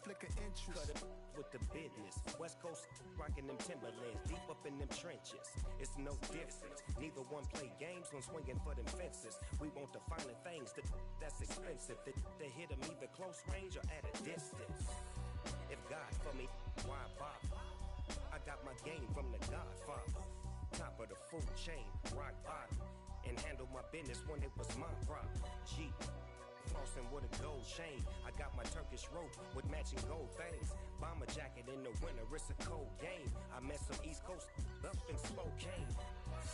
conflict of interest. Cut it with the business. West Coast rocking them Timberlands, deep up in them trenches. It's no difference. Neither one play games, one swinging for them fences. We want the finer things that's expensive. They hit them either close range or at a distance. If God for me, why bother? I got my game from the Godfather. Top of the food chain, rock bottom. And handle my business when it was my problem. G. Flossing with a gold chain. I got my Turkish rope with matching gold things. Bomber jacket in the winter, it's a cold game. I met some East Coast up in Spokane.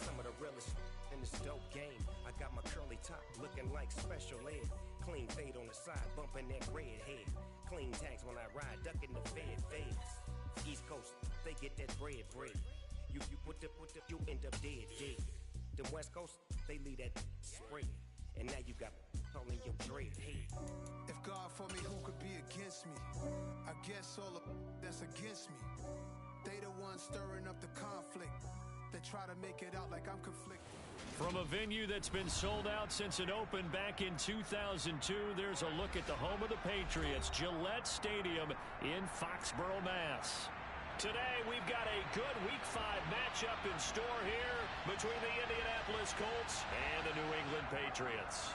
Some of the realest in this dope game. I got my curly top looking like special ed. Clean fade on the side, bumping that red head. Clean tags when I ride, ducking the feds. East Coast, they get that bread. You you end up dead. The West Coast, they leave that spread. And now you got all in your dread head. If God for me, who could be against me? I guess all the that's against me. They the ones stirring up the conflict. They try to make it out like I'm conflicted. From a venue that's been sold out since it opened back in 2002, there's a look at the home of the Patriots, Gillette Stadium in Foxborough, Mass. Today, we've got a good Week 5 matchup in store here between the Indianapolis Colts and the New England Patriots.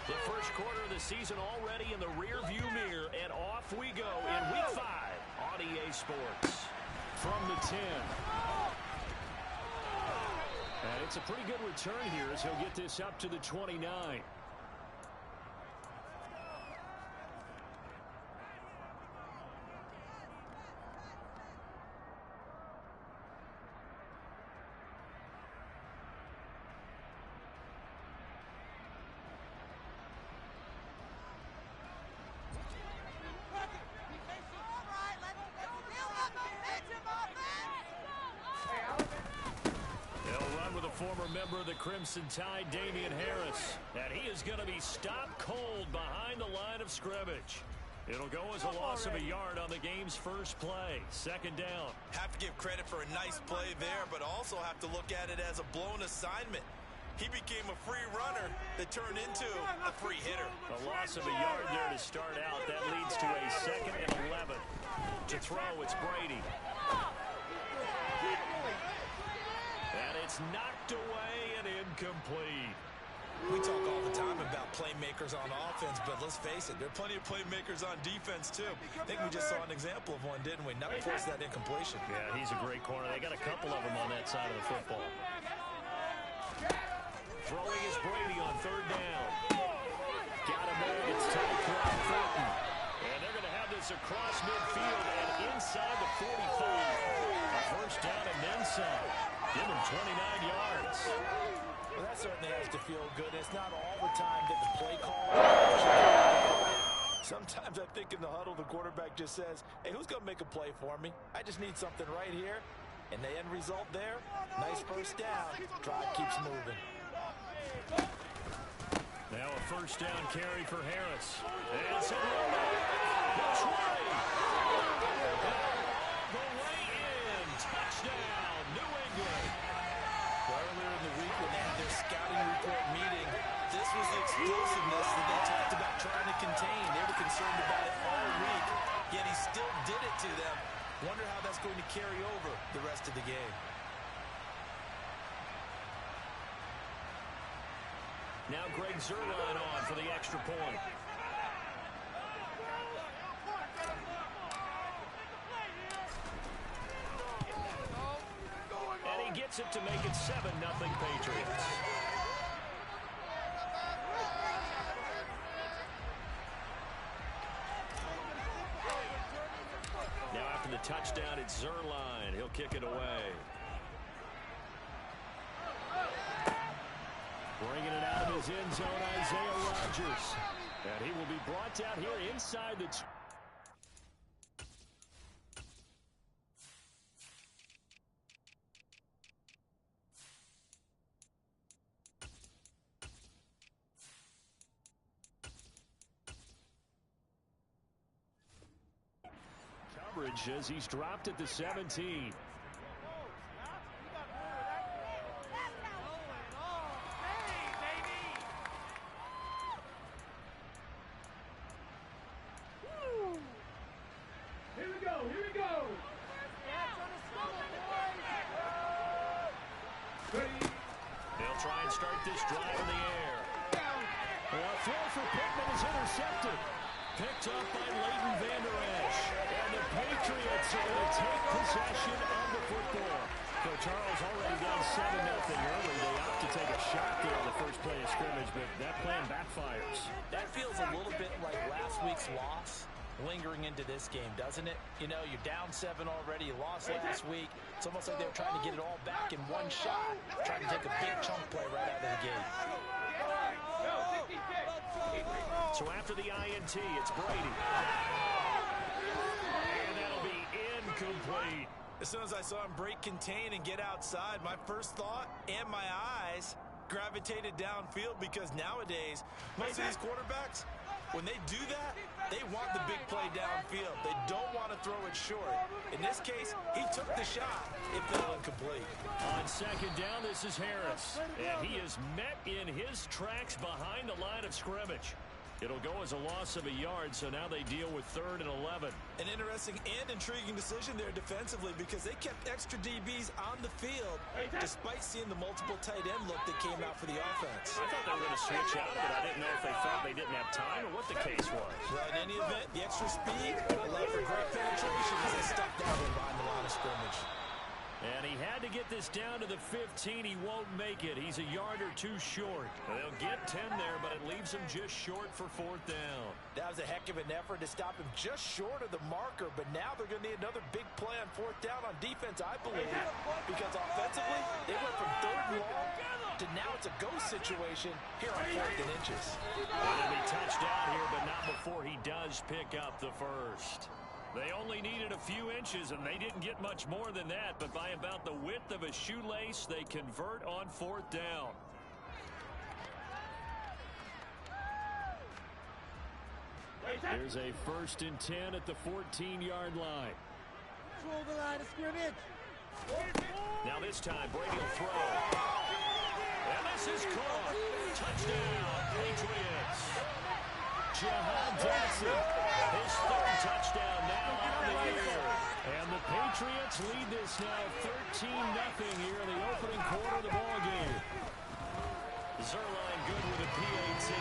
The first quarter of the season already in the rearview mirror, and off we go in Week 5 on EA Sports. From the 10. And it's a pretty good return here as he'll get this up to the 29. Former member of the Crimson Tide, Damian Harris. And he is going to be stopped cold behind the line of scrimmage. It'll go as a loss of a yard on the game's first play. Second down. Have to give credit for a nice play there, but also have to look at it as a blown assignment. He became a free runner that turned into a free hitter. A loss of a yard there to start out. That leads to a 2nd and 11. To throw, it's Brady. And it's knocked away and incomplete. We talk all the time about playmakers on offense, but let's face it, there are plenty of playmakers on defense, too. I think we just saw an example of one, didn't we? Not force that incompletion. Yeah, he's a great corner. They got a couple of them on that side of the football. Throwing is Brady on 3rd down. Got him there. It's tight for and they're going to have this across midfield and inside the 45. A first down and then some. Give him 29 yards. Well, that certainly has to feel good. It's not all the time that the play call. Sometimes I think in the huddle, the quarterback just says, hey, who's going to make a play for me? I just need something right here. And the end result there, nice first down. Drive keeps moving. Now a first down carry for Harris. And some That's right. The way in. Touchdown, New England. Earlier in the week when they had their scouting report meeting, this was the explosiveness that they talked about trying to contain. They were concerned about it all week, yet he still did it to them. Wonder how that's going to carry over the rest of the game. Now Greg Zuerlein on for the extra point. And he gets it to make it 7-0 Patriots. Now after the touchdown, it's Zuerlein. He'll kick it away. Bringing it out of his end zone, Isaiah Rodgers. And he will be brought down here inside the... Coverage as he's dropped at the 17. start this drive in the air. A throw for Pittman is intercepted. Picked up by Leighton Vander Esch. And the Patriots are going to take possession of the football. So Charles already down 7-0 early. They opt to take a shot there on the first play of scrimmage, but that plan backfires. That feels a little bit like last week's loss lingering into this game, doesn't it? You know, you're down 7 already. You lost last week. It's almost like they were trying to get it all back in one shot, trying to take a big chunk play right out of the gate. So after the INT, it's Brady. And that'll be incomplete. As soon as I saw him break contain and get outside, my first thought and my eyes gravitated downfield, because nowadays, most of these quarterbacks, when they do that, they want the big play downfield. They don't want to throw it short. In this case, he took the shot. It fell incomplete. On second down, this is Harris. And he is met in his tracks behind the line of scrimmage. It'll go as a loss of a yard, so now they deal with 3rd and 11. An interesting and intriguing decision there defensively, because they kept extra DBs on the field despite seeing the multiple tight end look that came out for the offense. I thought they were going to switch out of it. I didn't know if they thought they didn't have time or what the case was. Well, in any event, the extra speed allowed for great penetration as they stepped down behind the line of scrimmage. And he had to get this down to the 15. He won't make it. He's a yard or 2 short. They'll get 10 there, but it leaves him just short for 4th down. That was a heck of an effort to stop him just short of the marker, but now they're going to need another big play on 4th down on defense, I believe, because offensively, they went from 3rd and long to now it's a go situation here on 4th and inches. It'll be touchdown here, but not before he does pick up the first. They only needed a few inches, and they didn't get much more than that, but by about the width of a shoelace, they convert on 4th down. There's a 1st and 10 at the 14-yard line. Control the line of scrimmage. Now this time, Brady will throw. And this is caught. Touchdown, Patriots. Jahan Dotson, his 3rd touchdown now on the year. And the Patriots lead this now 13-0 here in the opening quarter of the ballgame. Zerline good with a PAT.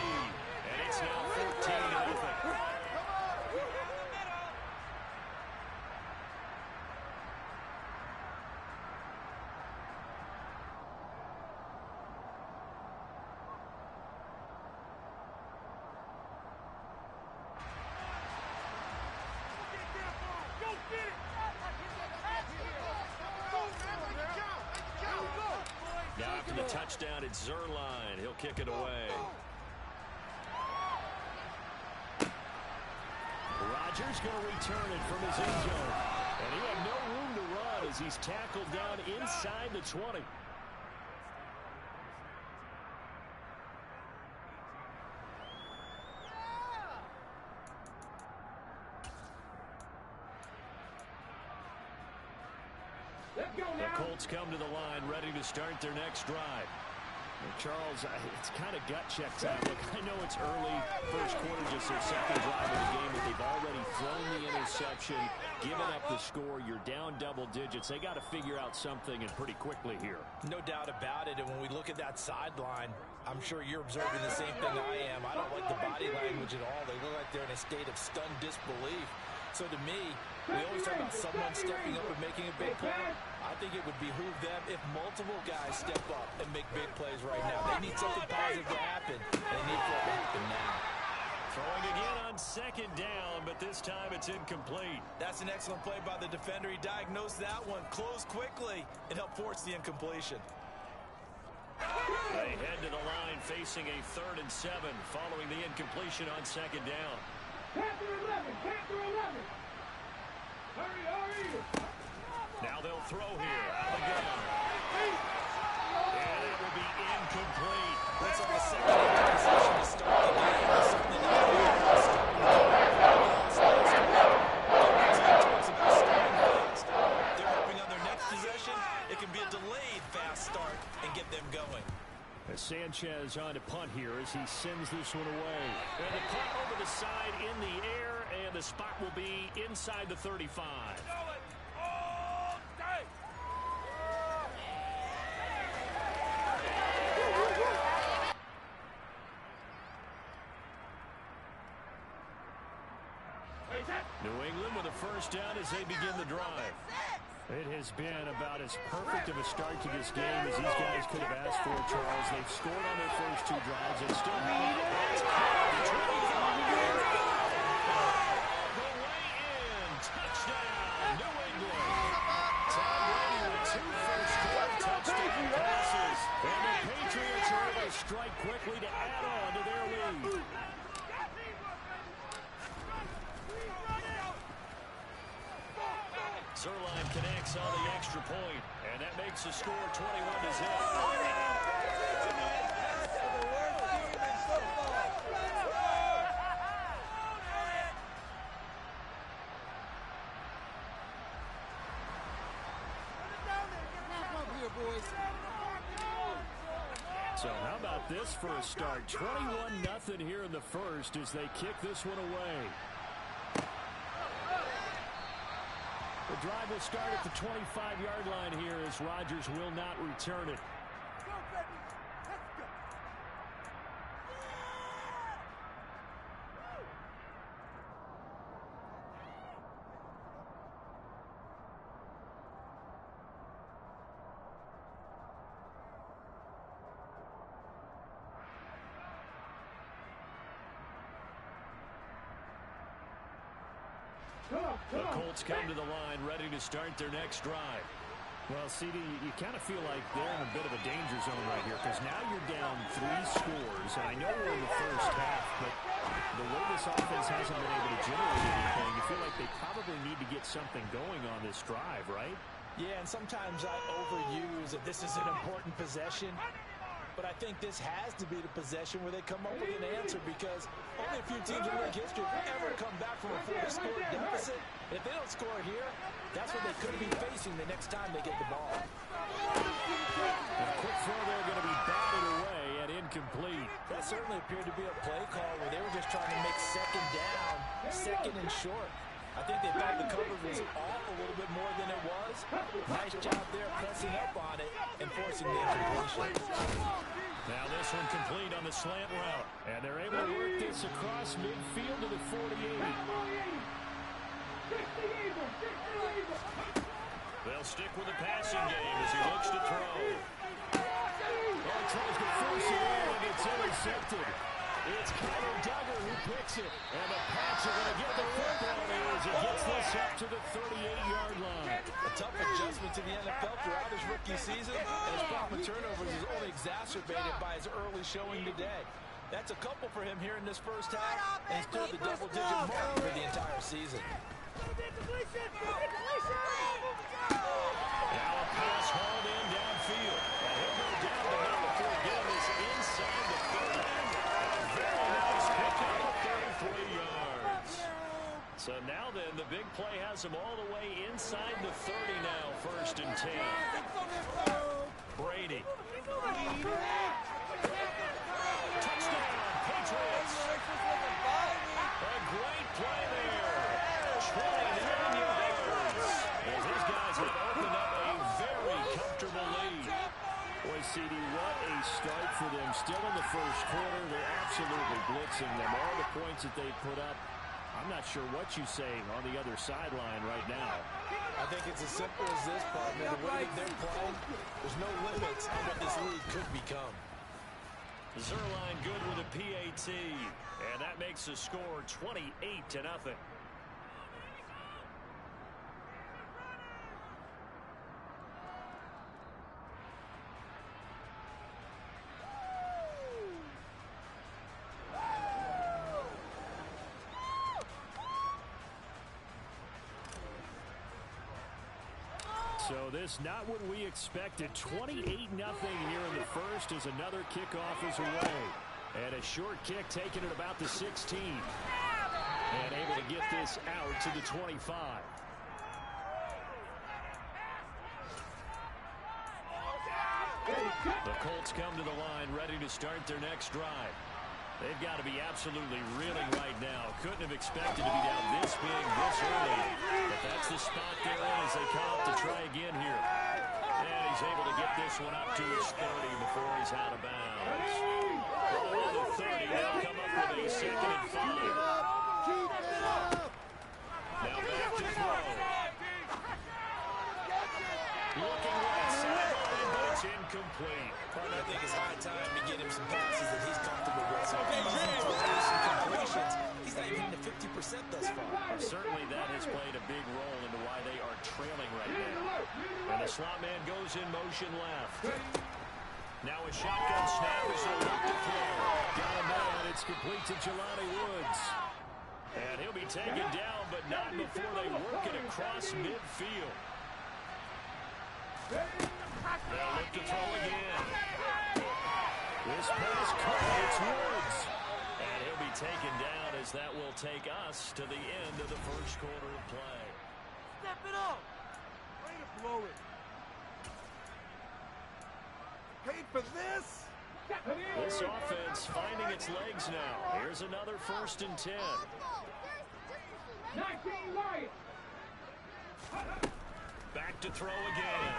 And it's now 14-0. Now after the touchdown, it's Zerline. He'll kick it away. Rodgers going to return it from his end zone. And he had no room to run as he's tackled down inside the 20. The Colts come to the line, ready to start their next drive. And Charles, it's kind of gut check time. Look, I know it's early, first quarter, just their 2nd drive of the game, but they've already thrown the interception, given up the score. You're down double digits. They got to figure out something, and pretty quickly here. No doubt about it, and when we look at that sideline, I'm sure you're observing the same thing I am. I don't like the body language at all. They look like they're in a state of stunned disbelief. So to me, we always talk about someone stepping up and making a big play. I think it would behoove them if multiple guys step up and make big plays right now. They need something positive to happen, and they need for it to happen now. Throwing again on 2nd down, but this time it's incomplete. That's an excellent play by the defender. He diagnosed that one, closed quickly, and helped force the incompletion. They head to the line facing a 3rd and 7 following the incompletion on 2nd down. Panther 11, Panther 11. Hurry, hurry. Now they'll throw here. Out the gun. And it will be incomplete. Looks like a second possession to start the game. Something that they're hoping on their next possession, it can be a delayed fast start and get them going. Sanchez on to punt here as he sends this one away. And the punt over the side in the air, and the spot will be inside the 35. first down as they begin the drive. It has been about as perfect of a start to this game as these guys could have asked for, Charles. They've scored on their first two drives and still have the way in. Touchdown, New England. Tom Brady with two first-quarter touchdown passes. And the Patriots are able to strike quickly to add on to their lead. Zerline connects on the extra point, and that makes the score 21-0. So how about this for a start? 21-0 here in the first as they kick this one away. The drive will start at the 25-yard line here as Rodgers will not return it. The Colts come to the line, ready to start their next drive. Well, CD, you kind of feel like they're in a bit of a danger zone right here because now you're down 3 scores. And I know we're in the first half, but the way this offense hasn't been able to generate anything, you feel like they probably need to get something going on this drive, right? Yeah, and sometimes I overuse that this is an important possession. But I think this has to be the possession where they come up with an answer because only a few teams in league history have ever come back from a 4-score deficit. And if they don't score here, that's what they could be facing the next time they get the ball. A quick throw there going to be batted away and incomplete. That certainly appeared to be a play call where they were just trying to make second down, second and short. I think they thought the coverage was off a little bit more than it was. Nice job there pressing up on it and forcing the incompletion. Now this one complete on the slant route. And they're able to work this across midfield to the 48. They'll stick with the passing game as he looks to throw. Oh, tries to force it in and it's intercepted. It's Kyle Duggar who picks it. And the Pats are going to get the football there as he gets this up to the 38-yard line. A tough adjustment to the NFL throughout his rookie season, and his problem with turnovers is only exacerbated by his early showing today. That's a couple for him here in this first half, and he's still the double-digit mark for the entire season. Now a pass hauled in downfield. And he'll go down the middle before getting this inside the 30. Very nice pickup of 33 yards. So now then, the big play has him all the way inside the 30 now, 1st and 10. Brady. Touchdown, Patriots. A great play there. 29 yards. As these guys have opened up a very comfortable lead. Boy, CD, what a start for them. Still in the first quarter, they're absolutely blitzing them. All the points that they put up, I'm not sure what you say on the other sideline right now. I think it's as simple as this, partner. The way that they're playing, there's no limits on what this league could become. Zerline good with a PAT, and that makes the score 28-0. So this not what we expected. 28-0 here in the first as another kickoff is away. And a short kick taken at about the 16. And able to get this out to the 25. The Colts come to the line ready to start their next drive. They've got to be absolutely reeling right now. Couldn't have expected to be down this big this early. But that's the spot they're in as they come up to try again here. And he's able to get this one up to his 30 before he's out of bounds. Below the 30, they'll come up with a 2nd and 5. Now back to throw. Looking right sideline, but it's incomplete. Partner, I think it's high time to get him some passes that he's comfortable with. Some easy throws, some completions. He's not even hitting to 50% thus far. Well, certainly that has played a big role into why they are trailing right now. And the slot man goes in motion left. Now a shotgun snap as he'll look to throw. Got him there, and it's complete to Jelani Woods. And he'll be taken down, but not before they work it across midfield. They'll look to throw again. This pass caught. It's Woods. And he'll be taken down as that will take us to the end of the first quarter of play. Step it up. Way to blow it. Paid for this? This offense finding its legs now. Here's another 1st and 10. 19 Lions. Back to throw again.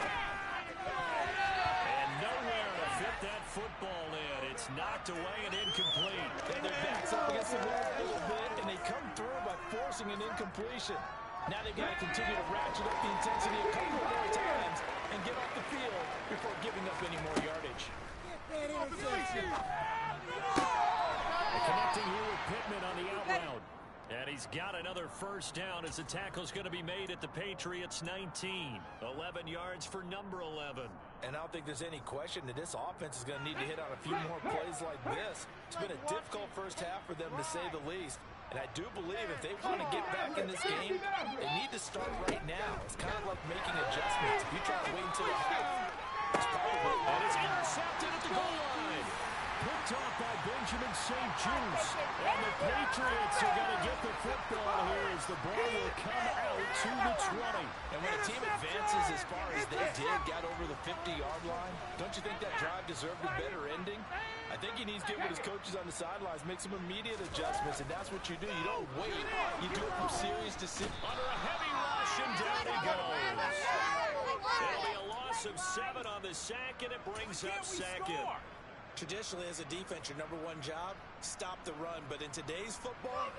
And nowhere to fit that football in. It's knocked away and incomplete. And their backs up against the wall a little bit, and they come through by forcing an incompletion. Now they've got to continue to ratchet up the intensity a couple of more times and get off the field before giving up any more yardage. Get that interception. Connecting here with Pittman on the out route. And he's got another 1st down as the tackle's going to be made at the Patriots' 19. 11 yards for number 11. And I don't think there's any question that this offense is going to need to hit on a few more plays like this. It's been a difficult first half for them, to say the least. And I do believe if they want to get back in this game, they need to start right now. It's kind of like making adjustments. If you try to wait until the half, it's probably... And it's intercepted at the goal line. Picked off by Benjamin St. Juice. And the Patriots are going to get the football here as the ball will come out to the 20. And when a team advances as far as they did, got over the 50-yard line, don't you think that drive deserved a better ending? I think he needs to get with his coaches on the sidelines, make some immediate adjustments, and that's what you do. You don't wait. You do it from series to series. Under a heavy rush, and down he goes. It'll be a loss of 7 on the sack, and it brings up 2nd. Traditionally, as a defense, your number one job, stop the run. But in today's football,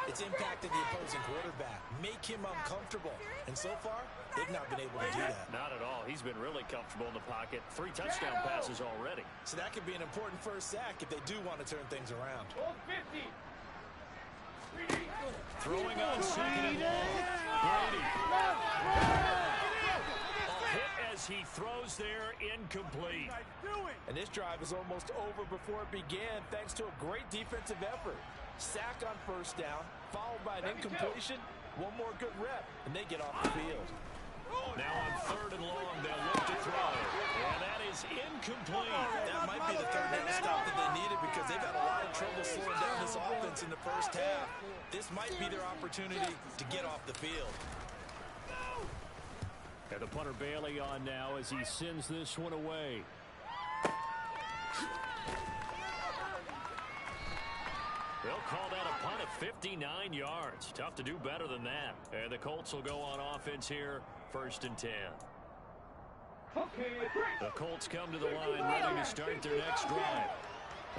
it's impacted the opposing quarterback. Make him uncomfortable. And so far, they've not been able to do that. Not at all. He's been really comfortable in the pocket. 3 touchdown passes already. So that could be an important first sack if they do want to turn things around. Throwing on 2nd and long. Brady. Hit as he throws there, incomplete. And this drive is almost over before it began thanks to a great defensive effort. Sack on 1st down, followed by an incompletion. One more good rep, and they get off the field. Now on 3rd and long, they'll look to throw. And that is incomplete. That might be the 3rd down stop that they needed because they've had a lot of trouble slowing down this offense in the first half. This might be their opportunity to get off the field. And the punter Bailey on now as he sends this one away. They'll call that a punt of 59 yards. Tough to do better than that. And the Colts will go on offense here, 1st and 10. The Colts come to the line ready to start their next drive.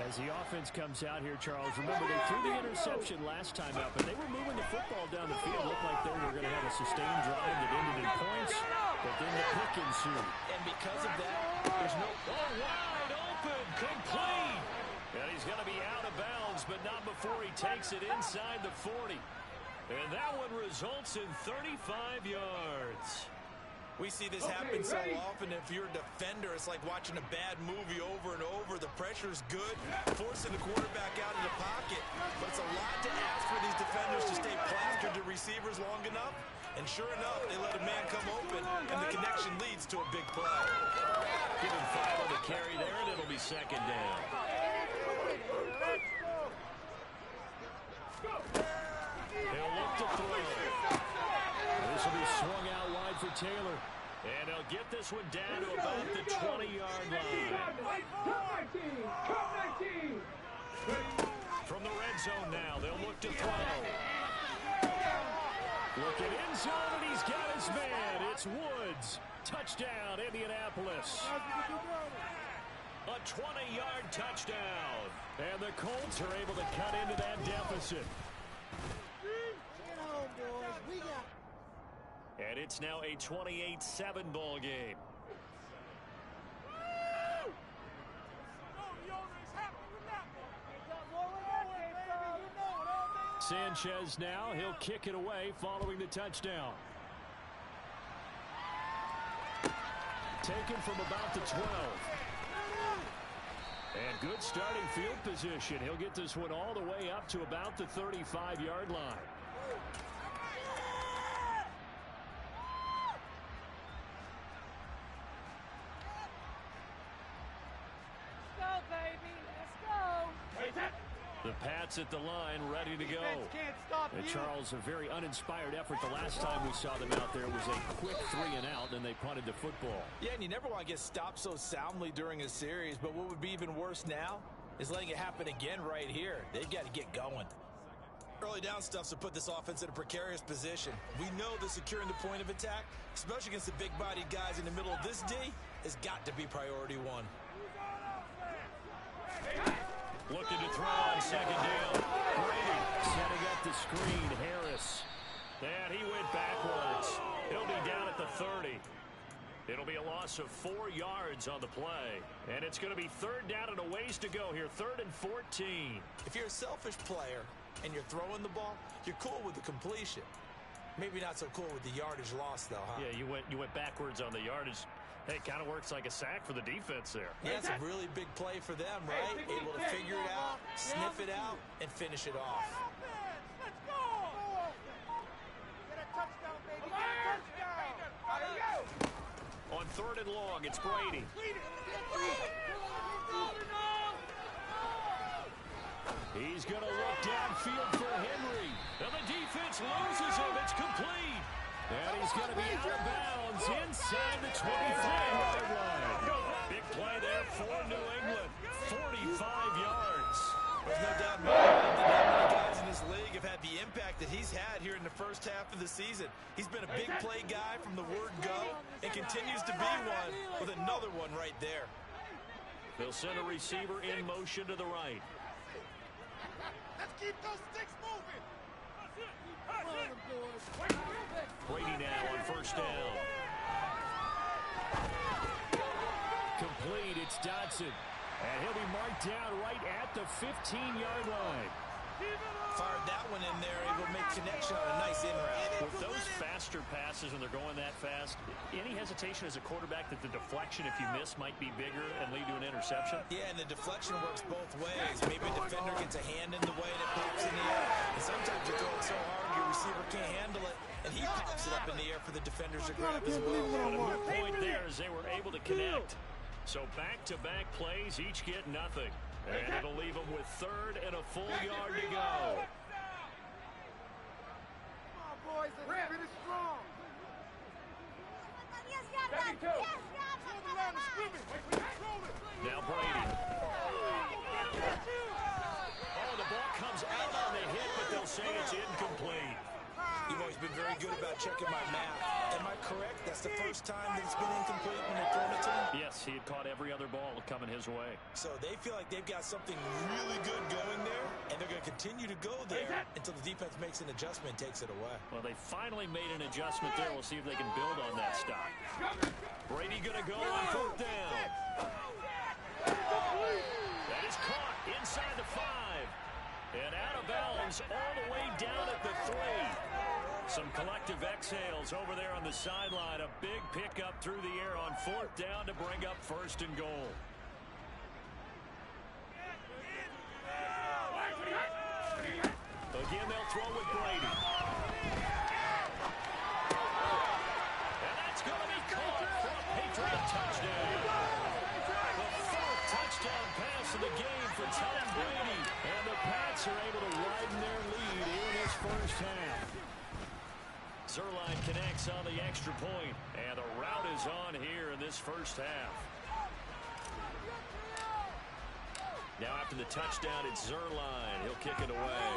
As the offense comes out here, Charles, remember they threw the interception last time up, and they were moving the football down the field. Looked like they were going to have a sustained drive that ended in points, but then the pick ensued. And because of that, there's no... Oh, wide open, complete! And he's going to be out of bounds, but not before he takes it inside the 40. And that one results in 35 yards. We see this happen so often. If you're a defender, it's like watching a bad movie over and over. The pressure's good, forcing the quarterback out of the pocket. But it's a lot to ask for these defenders to stay plastered to receivers long enough. And sure enough, they let a man come open, and the connection leads to a big play. Give him 5 on the carry there, and it'll be 2nd down. He'll look to throw. This will be swung out wide for Taylor. And they'll get this one down to about the 20-yard line. From the red zone now, they'll look to throw. Looking in zone, and he's got his man. It's Woods. Touchdown, Indianapolis. A 20-yard touchdown. And the Colts are able to cut into that deficit. Get home, boys. We got And it's now a 28-7 ball game. Sanchez now, he'll kick it away following the touchdown. Taken from about the 12. And good starting field position. He'll get this one all the way up to about the 35-yard line. The Pats at the line, ready to go. And Charles, a very uninspired effort. The last time we saw them out there was a quick 3-and-out, and they punted the football. Yeah, and you never want to get stopped so soundly during a series, but what would be even worse now is letting it happen again right here. They've got to get going. Early down stuffs to put this offense in a precarious position. We know that securing the point of attack, especially against the big-bodied guys in the middle of this D, has got to be priority one. Looking to throw on second down. Brady setting up the screen. Harris. And he went backwards. He'll be down at the 30. It'll be a loss of 4 yards on the play. And it's going to be third down and a ways to go here. 3rd and 14. If you're a selfish player and you're throwing the ball, you're cool with the completion. Maybe not so cool with the yardage loss, though, huh? Yeah, you went backwards on the yardage. Hey, kind of works like a sack for the defense there. Yeah, it's a really big play for them, right? Able to figure it out, sniff it out, and finish it off. Let's go! Get a touchdown, baby. Get a touchdown. On 3rd and long, it's Brady. He's going to look downfield for Henry. And the defense loses him. It's complete. And he's going to be out of bounds inside the 25-yard line. Big play there for New England. 45 yards. There's no doubt about it. Not many guys in this league have had the impact that he's had here in the first half of the season. He's been a big play guy from the word go and continues to be one with another one right there. They'll send a receiver in motion to the right. Let's keep those sticks moving. Brady now on 1st down. Complete, it's Dodson. And he'll be marked down right at the 15-yard line. Fired that one in there, able to make connection on a nice in route. With those faster passes and they're going that fast, any hesitation as a quarterback that the deflection, if you miss, might be bigger and lead to an interception? Yeah, and the deflection works both ways. Maybe a defender gets a hand in the way and it pops in the air. And sometimes you throw it so hard your receiver can't handle it, and he pops it up in the air for the defenders to grab as well. But a good point there is they were able to connect. So back-to-back plays, each get nothing. And it'll leave them with 3rd and a full yard to go. Come on, boys. Let's finish strong. Now Brady. Oh, the ball comes out on the hit, but they'll say it's incomplete. You've always been very good about checking my math. Am I correct? That's the first time that it's been incomplete when they've thrown it to him? Yes, he had caught every other ball coming his way. So they feel like they've got something really good going there, and they're going to continue to go there until the defense makes an adjustment and takes it away. Well, they finally made an adjustment there. We'll see if they can build on that stop. Brady going to go on 4th down. That is caught inside the 5. And out of bounds all the way down at the 3. Some collective exhales over there on the sideline. A big pickup through the air on 4th down to bring up 1st and goal. Again, they'll throw with Brady. And that's going to be caught for a Patriot touchdown. The 4th touchdown pass of the game for Tom Brady. And the Pats are able to widen their lead here in this first half. Zerline connects on the extra point, and the route is on here in this first half. Now after the touchdown, it's Zerline. He'll kick it away.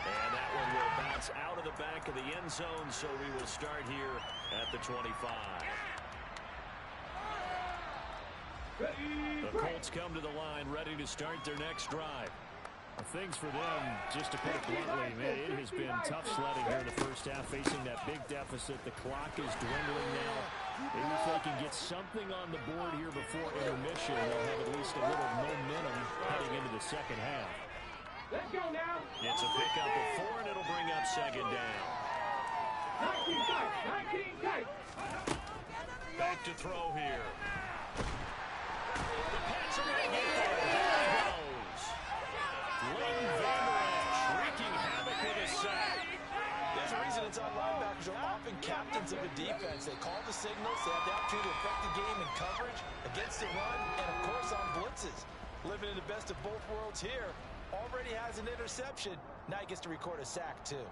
And that one will bounce out of the back of the end zone, so we will start here at the 25. The Colts come to the line ready to start their next drive. Things for them, just to put it bluntly, man, it has been tough sledding here in the first half, facing that big deficit. The clock is dwindling now. Maybe if they can get something on the board here before intermission, they'll have at least a little momentum heading into the second half. Let's go now. It's a pickup of 4, and it'll bring up second down. 19 tight. 19 tight. Back to throw here. The Pats are going to get there. There he goes. Leighton Vander Esch wreaking havoc with a sack. There's a reason inside linebackers are often captains of a defense. They call the signals. They have the opportunity to affect the game in coverage, against the run, and, of course, on blitzes. Living in the best of both worlds here. Already has an interception. Now he gets to record a sack, too.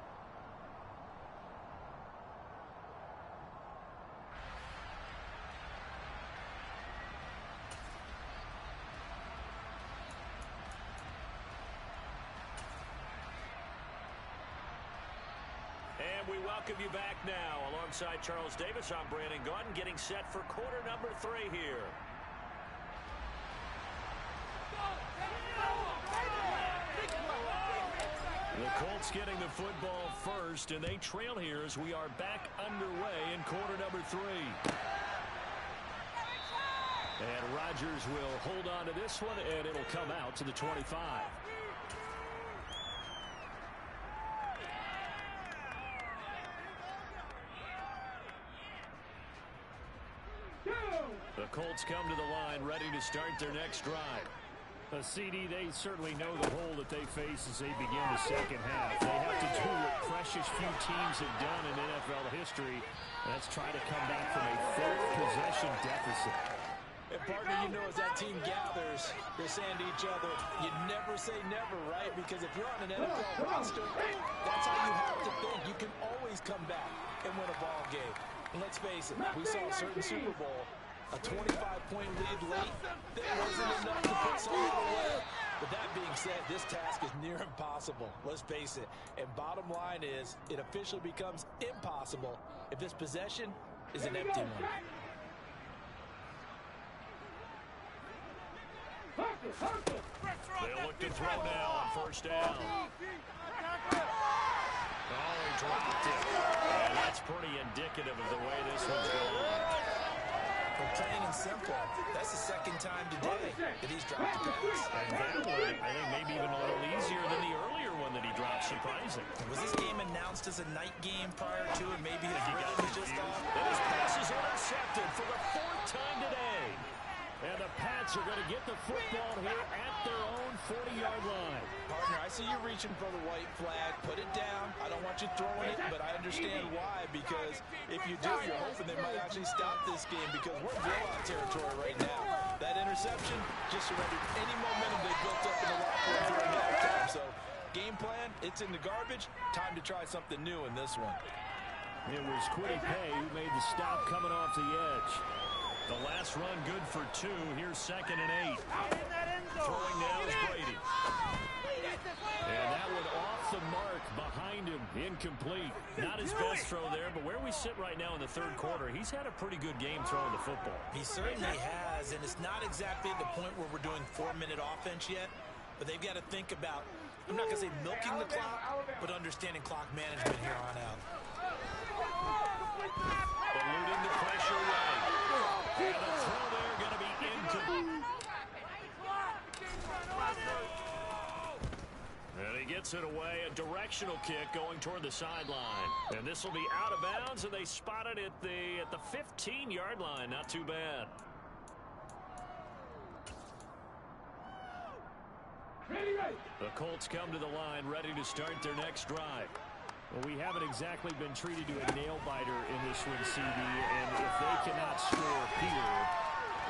And we welcome you back now. Alongside Charles Davis, I'm Brandon Gaudin, getting set for quarter number 3 here. The Colts getting the football first, and they trail here as we are back underway in quarter number 3. And Rodgers will hold on to this one, and it'll come out to the 25. The Colts come to the line, ready to start their next drive. A CD, they certainly know the hole that they face as they begin the second half. They have to do what precious few teams have done in NFL history. That's try to come back from a 4th possession deficit. And partner, you know, as that team gathers, they're saying to each other, you never say never, right? Because if you're on an NFL roster, that's how you have to think. You can always come back and win a ball game. And let's face it, we saw a certain Super Bowl, a 25-point lead late, that wasn't enough to put someone away. But that being said, this task is near impossible. Let's face it. And bottom line is, it officially becomes impossible if this possession is an empty one. They'll look to throw now on first down. Oh, he dropped it. And that's pretty indicative of the way this one's going. But plain and simple, that's the second time today that he's dropped a pass. And that one, I think, maybe even a little easier than the earlier one that he dropped, surprising. Was this game announced as a night game prior to it? Maybe his rhythm was just off? And his pass is intercepted for the 4th time today. And the Pats are going to get the football here at their own 40-yard line. Partner, I see you reaching for the white flag. Put it down. I don't want you throwing it, but I understand why. Because if you do, you're hoping they might actually stop this game because we're in blowout territory right now. That interception just surrendered any momentum they built up in the locker room during halftime. So, game plan, it's in the garbage. Time to try something new in this one. It was Quiddy Pay who made the stop coming off the edge. The last run good for 2. Here's 2nd and 8. Throwing now is Brady. And that one off the mark behind him. Incomplete. Not his best throw there, but where we sit right now in the 3rd quarter, he's had a pretty good game throwing the football. He certainly has, and it's not exactly the point where we're doing 4-minute offense yet, but they've got to think about, I'm not going to say milking the clock, but understanding clock management here on out. Eluding the pressure right. And the throw there going to be incomplete. And he gets it away. A directional kick going toward the sideline. And this will be out of bounds, and they spot it at the 15-yard line. Not too bad. The Colts come to the line, ready to start their next drive. Well, we haven't exactly been treated to a nail-biter in this one, CD, and if they cannot score here,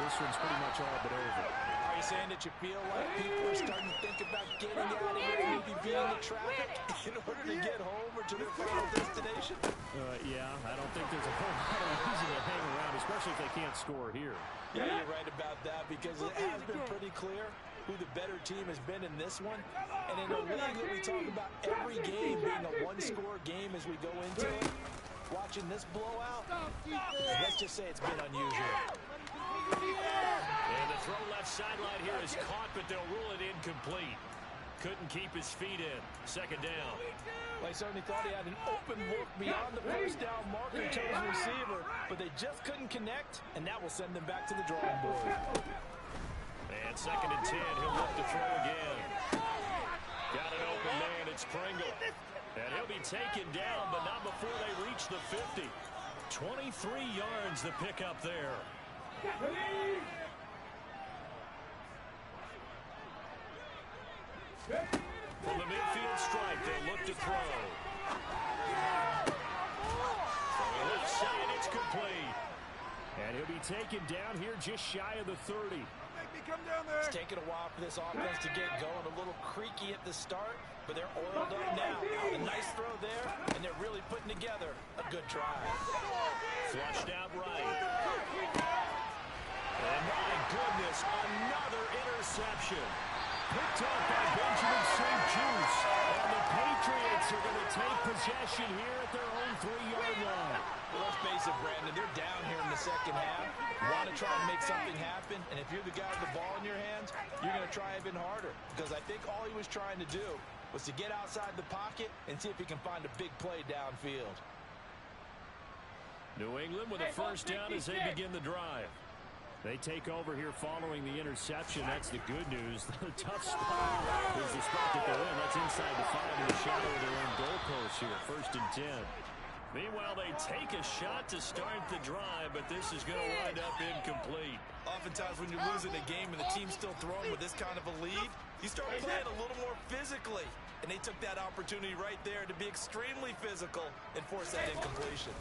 this one's pretty much all but over. Are you saying that you feel like people are starting to think about getting out of here, maybe being in traffic in order to get home or to their final destination? Yeah, I don't think there's a whole lot of reason to hang around, especially if they can't score here. Yeah, you're right about that because it has been pretty clear who the better team has been in this one. And in a league that we talk about every game being a one-score game as we go into it, watching this blowout, let's just say it's been unusual. And the throw left sideline here is caught, but they'll rule it incomplete. Couldn't keep his feet in. Second down. Well, he certainly thought he had an open look beyond the first down marker to his receiver, but they just couldn't connect, and that will send them back to the drawing board. And second and 10, he'll look to throw again. Got an open man, it's Pringle. And he'll be taken down, but not before they reach the 50. 23 yards to pick up there. From the midfield stripe, they'll look to throw. Throwing left side, it's complete. And he'll be taken down here just shy of the 30. Come down there. It's taken a while for this offense to get going. A little creaky at the start, but they're oiled up now. A nice throw there, and they're really putting together a good drive. Flushed out right. And my goodness, another interception. Picked up by Benjamin St. Juice. And the Patriots are going to take possession here at their own 3-yard line. Well, let's face it, Brandon, they're down here in the second half. You want to try and make something happen, and if you're the guy with the ball in your hands, you're going to try even harder. Because I think all he was trying to do was to get outside the pocket and see if he can find a big play downfield. New England with a first down as they begin the drive. They take over here following the interception. That's the good news. The tough spot is the spot that they're in. That's inside the 5 in the shadow of their own goalpost here. First and 10. Meanwhile, they take a shot to start the drive, but this is going to wind up incomplete. Oftentimes when you're losing a game and the team's still throwing with this kind of a lead, you start playing a little more physically. And they took that opportunity right there to be extremely physical and force that incompletion.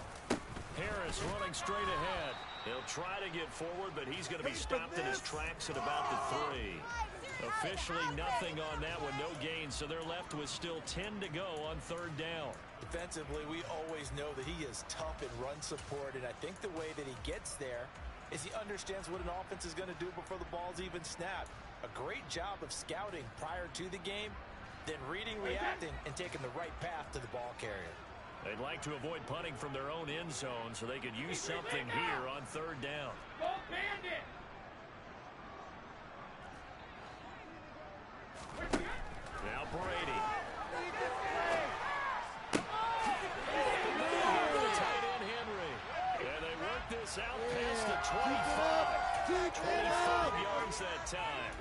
Harris running straight ahead. He'll try to get forward, but he's going to be stopped in his tracks at about the 3. Officially nothing on that one, no gain, so they're left with still 10 to go on third down. Defensively, we always know that he is tough in run support, and I think the way that he gets there is he understands what an offense is going to do before the ball's even snapped. A great job of scouting prior to the game, then reading, reacting, and taking the right path to the ball carrier. They'd like to avoid punting from their own end zone so they could use something here on third down. Now Brady. Tight end Henry. And they work this out past the 25. 25 yards that time.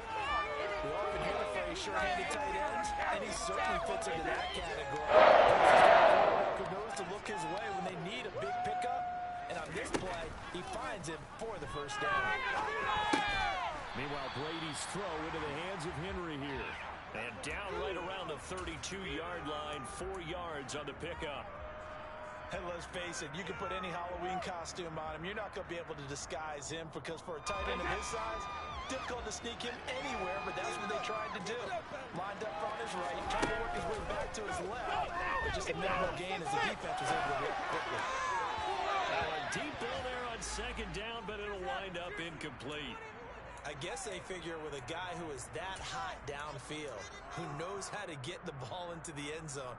We often hear the phrase sure-handed tight ends, and he certainly fits into that category. Who knows to look his way when they need a big pickup, and on this play, he finds him for the first down. Meanwhile, Brady's throw into the hands of Henry here. And down right around the 32-yard line, 4 yards on the pickup. And let's face it, you can put any Halloween costume on him. You're not going to be able to disguise him because for a tight end of his size, difficult to sneak him anywhere, but that's what they tried to do. Lined up on his right, trying to work his way back to his left, but just a minimal gain as the defense was able to react quickly. A deep ball there on second down, but it'll wind up incomplete. I guess they figure with a guy who is that hot downfield, who knows how to get the ball into the end zone,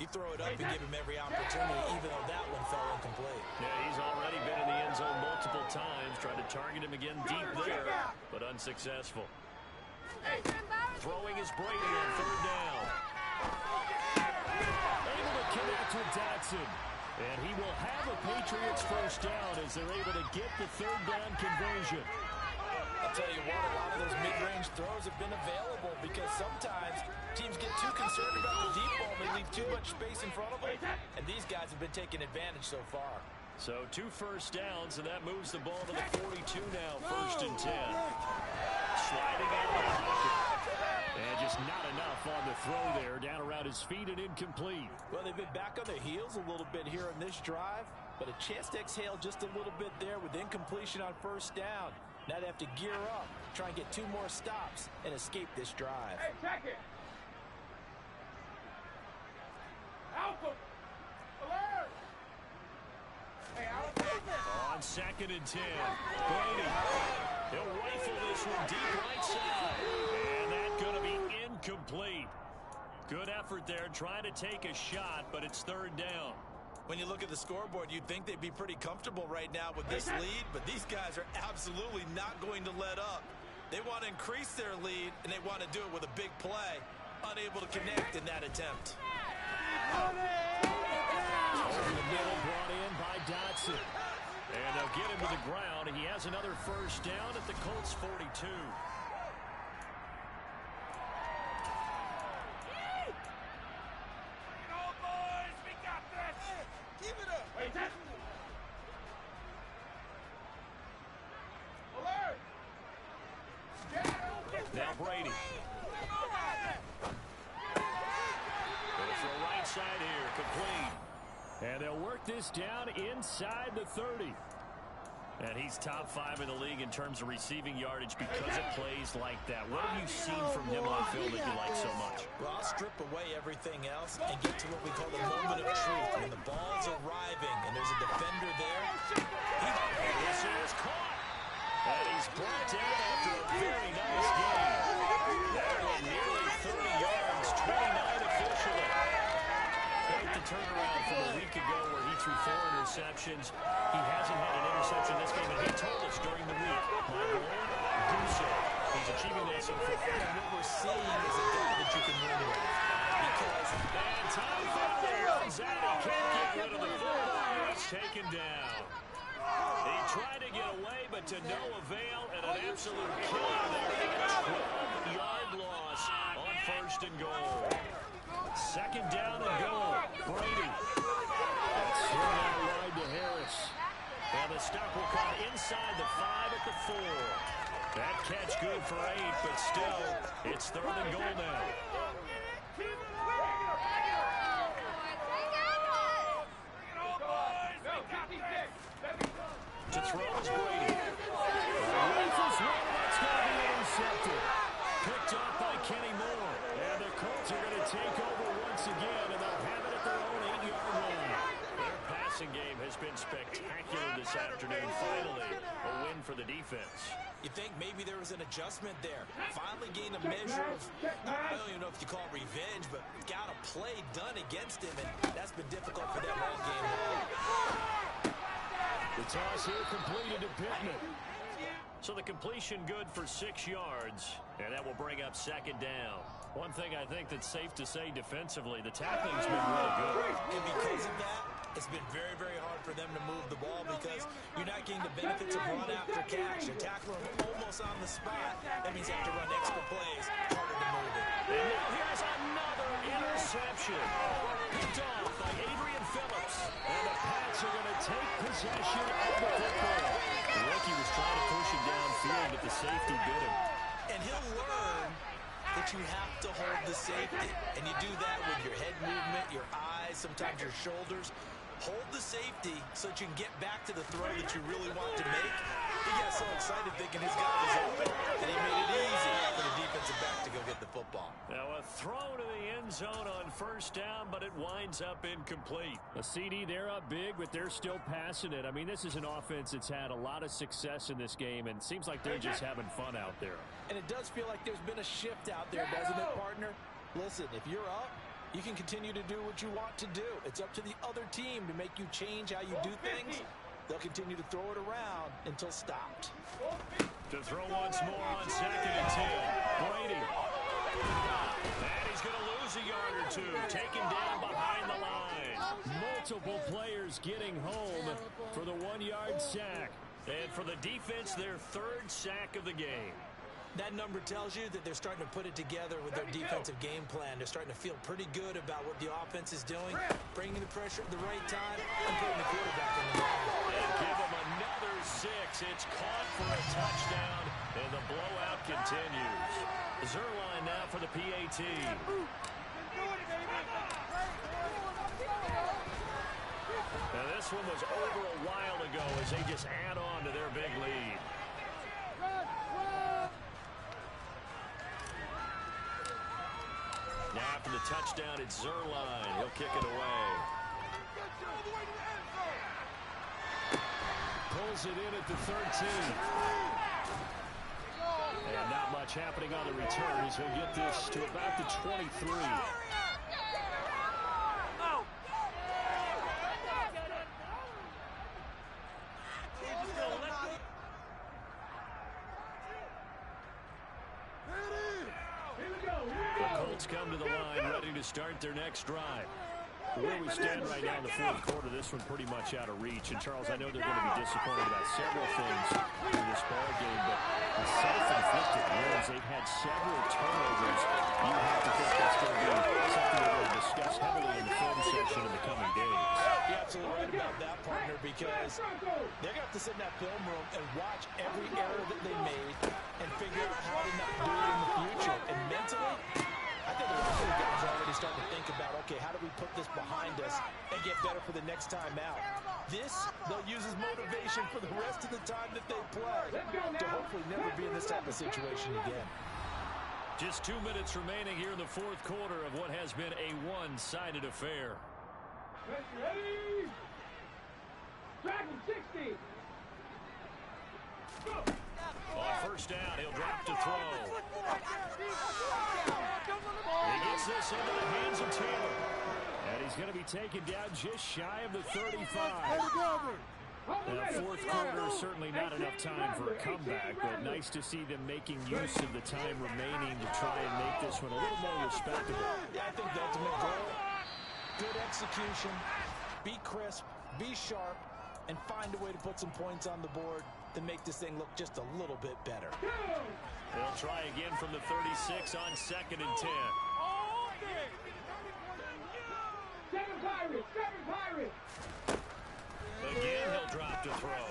you throw it up and give him every opportunity, even though that one fell incomplete. Yeah, he's already been in the end zone multiple times, trying to target him again deep there, but unsuccessful. Throwing is Brady on third down. Able to connect with Dotson. And he will have a Patriots first down as they're able to get the third down conversion. I'll tell you what, a lot of those mid-range throws have been available because sometimes teams get too concerned about the deep ball and they leave too much space in front of them, and these guys have been taking advantage so far. So 2 first downs, and that moves the ball to the 42 now, first and 10. Sliding out of the pocket. And just not enough on the throw there, down around his feet and incomplete. Well, they've been back on their heels a little bit here in this drive, but a chance to exhale just a little bit there with incompletion on first down. Now they have to gear up, try and get 2 more stops, and escape this drive. Hey, check it. Alpha. Alert. Hey, Alpha. On second and 10, Brady. He'll rifle this one deep right side. And that's going to be incomplete. Good effort there, trying to take a shot, but it's third down. When you look at the scoreboard, you'd think they'd be pretty comfortable right now with this lead, but these guys are absolutely not going to let up. They want to increase their lead, and they want to do it with a big play. unable to connect in that attempt. Over the middle, brought in by Dotson. And they'll get him to the ground. He has another first down at the Colts 42. Now Brady. Going for a right side here, complete. And they'll work this down inside the 30. And he's top 5 in the league in terms of receiving yardage because of plays like that. What have you seen from him on film that you like so much? Well, I'll strip away everything else and get to what we call the moment of truth. When the ball's arriving and there's a defender there. This is caught. And he's brought down after a very nice game. That went nearly 30 yards, 29 officially. Quite the turnaround from a week ago where he threw 4 interceptions. He hasn't had an interception this game, and he told us during the week, my goal, do so. He's achieving that so far. And what we're seeing is a guy that you can win with. Because and time finally runs out. He can't get rid of the football. He's taken down. He tried to get away, but to no avail, and an absolute killer there. A 12-yard loss on first and goal. Second down and goal. Brady. That's thrown out wide to Harris. And the stop will come inside the 5 at the 4. That catch good for 8, but still, it's third and goal now. To throw is Brady. Rifles one, that's going to be intercepted. Picked off by Kenny Moore. And the Colts are going to take over once again, and they'll have it at their own 8-yard line. Their passing game has been spectacular this afternoon. Finally, a win for the defense. you think maybe there was an adjustment there. Finally gained a measure of, I don't even know if you call it revenge, but got a play done against him, and that's been difficult for them all game long. The toss here completed to Pittman. So the completion good for 6 yards, and that will bring up second down. One thing I think that's safe to say defensively, the tackling's been really good. And because of that, it's been very, very hard for them to move the ball because you're not getting the benefits of run after catch. You're tackling them almost on the spot. That means you have to run extra plays, harder to move it. And now here's another interception. Picked off by Adrian Phillips. And the Pats are going to take possession of the football. The rookie was trying to push him downfield, but the safety bit him. And he'll learn that you have to hold the safety. And you do that with your head movement, your eyes, sometimes your shoulders. Hold the safety so that you can get back to the throw that you really want to make. He got so excited thinking his guy was open, and he made it easy for the defensive back to go get the football. Now a throw to the end zone on first down, but it winds up incomplete. A CD, they're up big, but they're still passing it. I mean, this is an offense that's had a lot of success in this game, and seems like they're just having fun out there. And it does feel like there's been a shift out there, doesn't it, partner? Listen, if you're up, you can continue to do what you want to do. It's up to the other team to make you change how you do things. They'll continue to throw it around until stopped. To throw once more on second and 10. Brady. And he's going to lose a yard or two. Taken down behind the line. Multiple players getting home for the 1-yard sack. And for the defense, their third sack of the game. That number tells you that they're starting to put it together with their defensive game plan. They're starting to feel pretty good about what the offense is doing, bringing the pressure at the right time, and putting the quarterback on the line. And give him another 6. It's caught for a touchdown, and the blowout continues. Zerline now for the PAT. Now this one was over a while ago as they just add on to their big lead. Now after the touchdown, it's Zerline. He'll kick it away. Pulls it in at the 13. And not much happening on the return as he'll get this to about the 23. come to the line, ready to start their next drive. Where we stand right now in the fourth quarter, this one pretty much out of reach. And, Charles, I know they're going to be disappointed about several things in this ball game, but the self-inflicted wounds, they've had several turnovers. You have to think that's going to be something they're going to discuss heavily in the film session in the coming days. You're absolutely right about that, partner, because they're going to have to sit in that film room and watch every error that they made and figure out how to not do it in the future. And mentally, I think a lot of the guys are already starting to think about, okay, how do we put this behind us and get better for the next time out? This, they'll use as motivation for the rest of the time that they play to hopefully never be in this type of situation again. Just 2 minutes remaining here in the fourth quarter of what has been a one-sided affair. Ready? Dragon 60. On first down, he'll drop to throw. He gets this into the hands of Taylor. And he's going to be taken down just shy of the 35. Now, fourth quarter, certainly not enough time for a comeback, but nice to see them making use of the time remaining to try and make this one a little more respectable. Yeah, I think the ultimate goal, good execution, be crisp, be sharp, and find a way to put some points on the board to make this thing look just a little bit better. They'll try again from the 36 on 2nd and 10. Seven Pirates. Again, he'll drop to throw.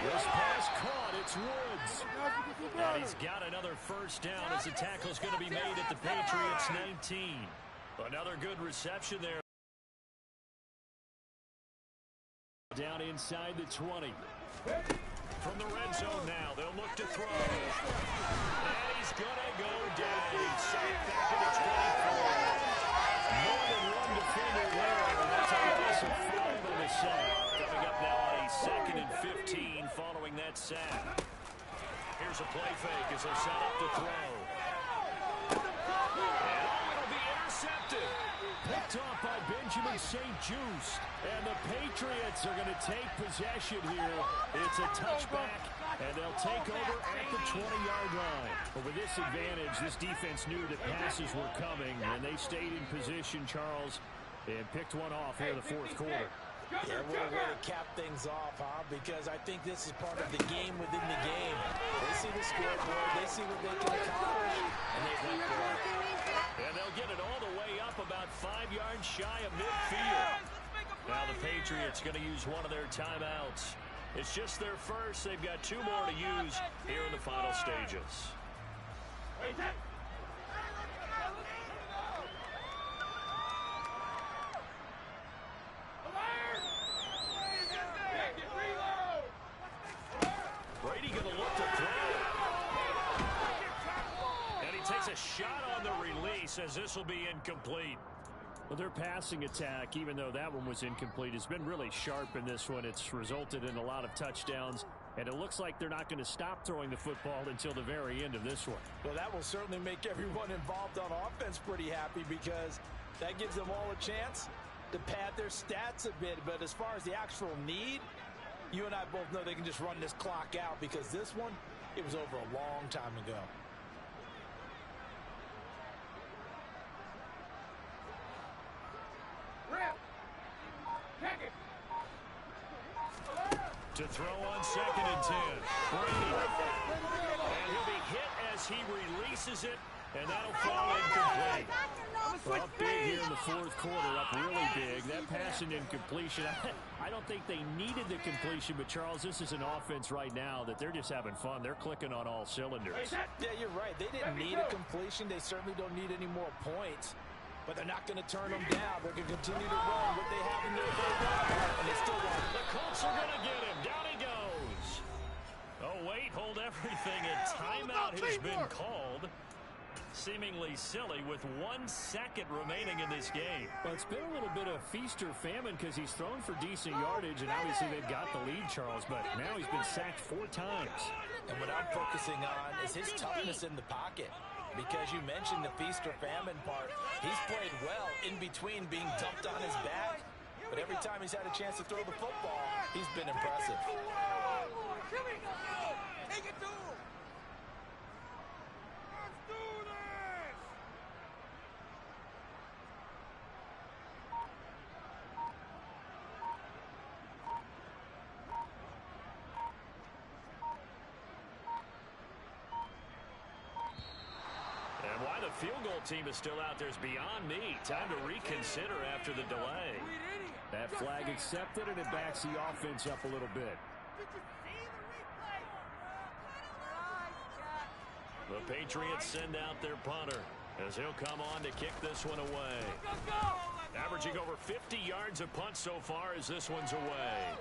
This pass caught. It's Woods. And he's got another first down as the tackle's going to be made at the Patriots 19. Another good reception there. Down inside the 20. From the red zone now, they'll look to throw. And he's going to go down. Sacked back at the 24. More than one defender there. That's a loss of 5 on the sack. Coming up now on a 2nd and 15 following that sack. Here's a play fake as they'll set up to throw. And it'll be intercepted. Picked off by Benjamin St. Just. And the Patriots are going to take possession here. It's a touchback, and they'll take over at the 20-yard line. But with this advantage, this defense knew that passes were coming, and they stayed in position, Charles, and picked one off here in the fourth quarter. Yeah, what a way to cap things off, huh? Because I think this is part of the game within the game. They see the scoreboard, they see what they can accomplish, and they went for it. And they'll get it all the way up about 5 yards shy of midfield. Now the Patriots going to use one of their timeouts. It's just their first. They've got 2 more to use here in the final stages. Brady going to look to throw. And he takes a shot on the release as this will be incomplete. Well, their passing attack, even though that one was incomplete, has been really sharp in this one. It's resulted in a lot of touchdowns, and it looks like they're not going to stop throwing the football until the very end of this one. Well, that will certainly make everyone involved on offense pretty happy because that gives them all a chance to pad their stats a bit. But as far as the actual need, you and I both know they can just run this clock out because this one, it was over a long time ago. To throw on 2nd and 10. Brady. And he'll be hit as he releases it, and that'll fall incomplete. Well, up big here in the fourth quarter, up really big. That pass and incompletion, I don't think they needed the completion, but Charles, this is an offense right now that they're just having fun. They're clicking on all cylinders. Yeah, you're right. They didn't need a completion. They certainly don't need any more points. But they're not going to turn them down. They're going to continue to run what they have in their favor, and they still won. The Colts are going to get him. Down he goes. Oh, wait, hold everything. A timeout has been called. Seemingly silly with 1 second remaining in this game. Well, it's been a little bit of feast or famine because he's thrown for decent yardage, and obviously they've got the lead, Charles, but now he's been sacked 4 times. And what I'm focusing on is his toughness in the pocket. Because you mentioned the feast or famine part. He's played well in between being dumped on his back. But every time he's had a chance to throw the football, he's been impressive. Here we go! Take it to him! Let's do this! field goal team is still out there is beyond me. Time to reconsider after the delay. That flag accepted, and it backs the offense up a little bit. Did you see the replay? The Patriots send out their punter as he'll come on to kick this one away. Go, go! Averaging over 50 yards a punt so far as this one's away.